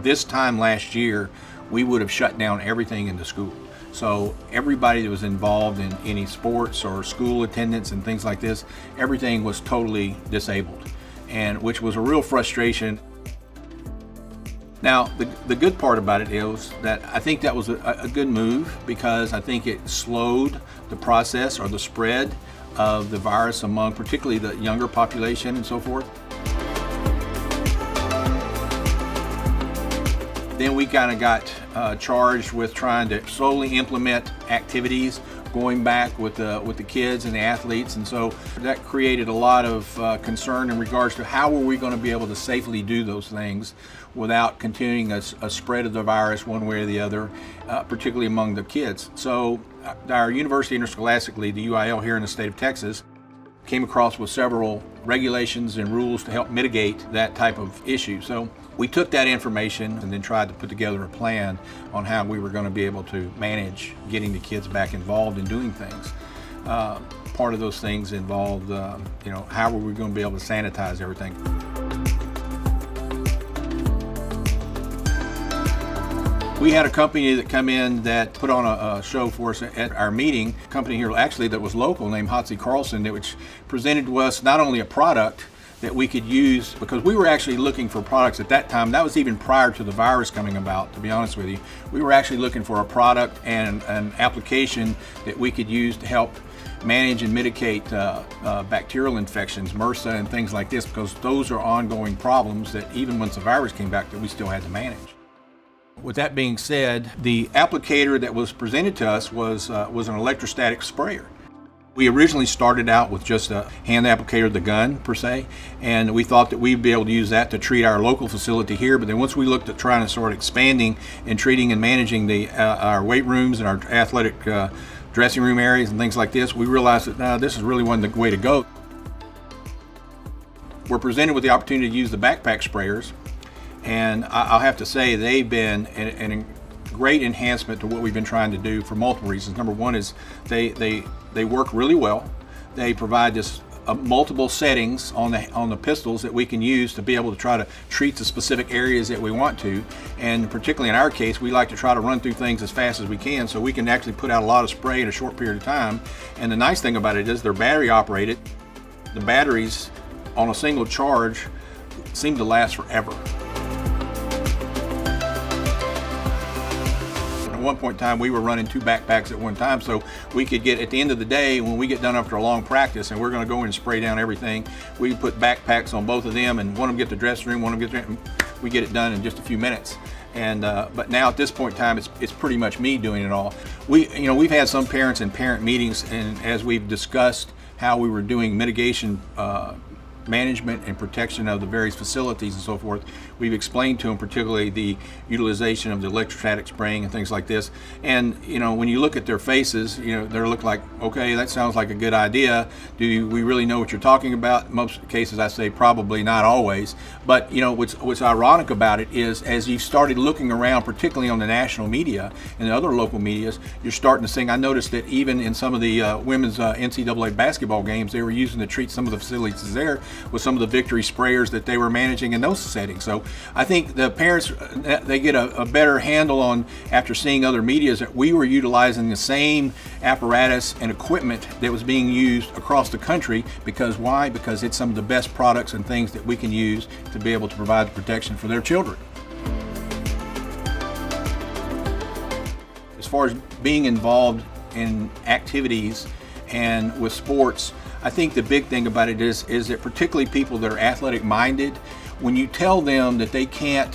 This time last year, we would have shut down everything in the school. So everybody that was involved in any sports or school attendance and things like this, everything was totally disabled, and which was a real frustration. Now, the good part about it is that I think that was a good move, because I think it slowed the process or the spread of the virus among particularly the younger population and so forth. Then we kind of got charged with trying to slowly implement activities going back with the kids and the athletes, and so that created a lot of concern in regards to how were we going to be able to safely do those things without continuing a spread of the virus one way or the other, particularly among the kids. So our University Interscholastic League, the UIL here in the state of Texas, came across with several regulations and rules to help mitigate that type of issue. So we took that information and then tried to put together a plan on how we were going to be able to manage getting the kids back involved in doing things. Part of those things involved, how were we going to be able to sanitize everything. We had a company that come in that put on a show for us at our meeting, a company here actually that was local named Hotze Carlson, which presented to us not only a product that we could use, because we were actually looking for products at that time. That was even prior to the virus coming about, to be honest with you. We were actually looking for a product and an application that we could use to help manage and mitigate bacterial infections, MRSA and things like this, because those are ongoing problems that even once the virus came back that we still had to manage. With that being said, the applicator that was presented to us was an electrostatic sprayer. We originally started out with just a hand applicator, the gun per se, and we thought that we'd be able to use that to treat our local facility here. But then once we looked at trying to start expanding and treating and managing our weight rooms and our athletic dressing room areas and things like this, we realized that this is really the way to go. We're presented with the opportunity to use the backpack sprayers, and I'll have to say they've been a great enhancement to what we've been trying to do for multiple reasons. Number one is they work really well. They provide us multiple settings on the pistols that we can use to be able to try to treat the specific areas that we want to. And particularly in our case, we like to try to run through things as fast as we can, so we can actually put out a lot of spray in a short period of time. And the nice thing about it is they're battery operated. The batteries on a single charge seem to last forever. At one point in time, we were running 2 backpacks at one time, so we could get, at the end of the day, when we get done after a long practice and we're going to go in and spray down everything, we put backpacks on both of them, and one of them get the dressing room, one of them get we get it done in just a few minutes. And but now at this point in time, it's pretty much me doing it all. We've had some parents in parent meetings, and as we've discussed how we were doing mitigation management and protection of the various facilities and so forth, we've explained to them particularly the utilization of the electrostatic spraying and things like this. And when you look at their faces, they look like, okay, that sounds like a good idea. Do we really know what you're talking about? In most cases, I say probably not always. But what's ironic about it is, as you've started looking around, particularly on the national media and the other local medias, you're starting to see. I noticed that even in some of the women's NCAA basketball games, they were using to treat some of the facilities there with some of the victory sprayers that they were managing in those settings. So I think the parents, they get a better handle on, after seeing other medias, that we were utilizing the same apparatus and equipment that was being used across the country. Because why? Because it's some of the best products and things that we can use to be able to provide the protection for their children. As far as being involved in activities and with sports, I think the big thing about it is that particularly people that are athletic minded, when you tell them that they can't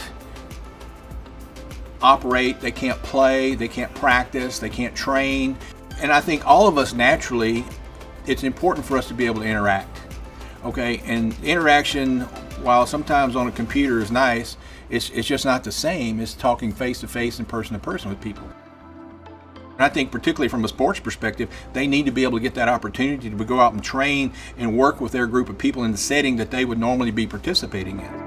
operate, they can't play, they can't practice, they can't train, and I think all of us naturally, it's important for us to be able to interact. Okay, and interaction, while sometimes on a computer is nice, it's just not the same as talking face to face and person to person with people. And I think particularly from a sports perspective, they need to be able to get that opportunity to go out and train and work with their group of people in the setting that they would normally be participating in.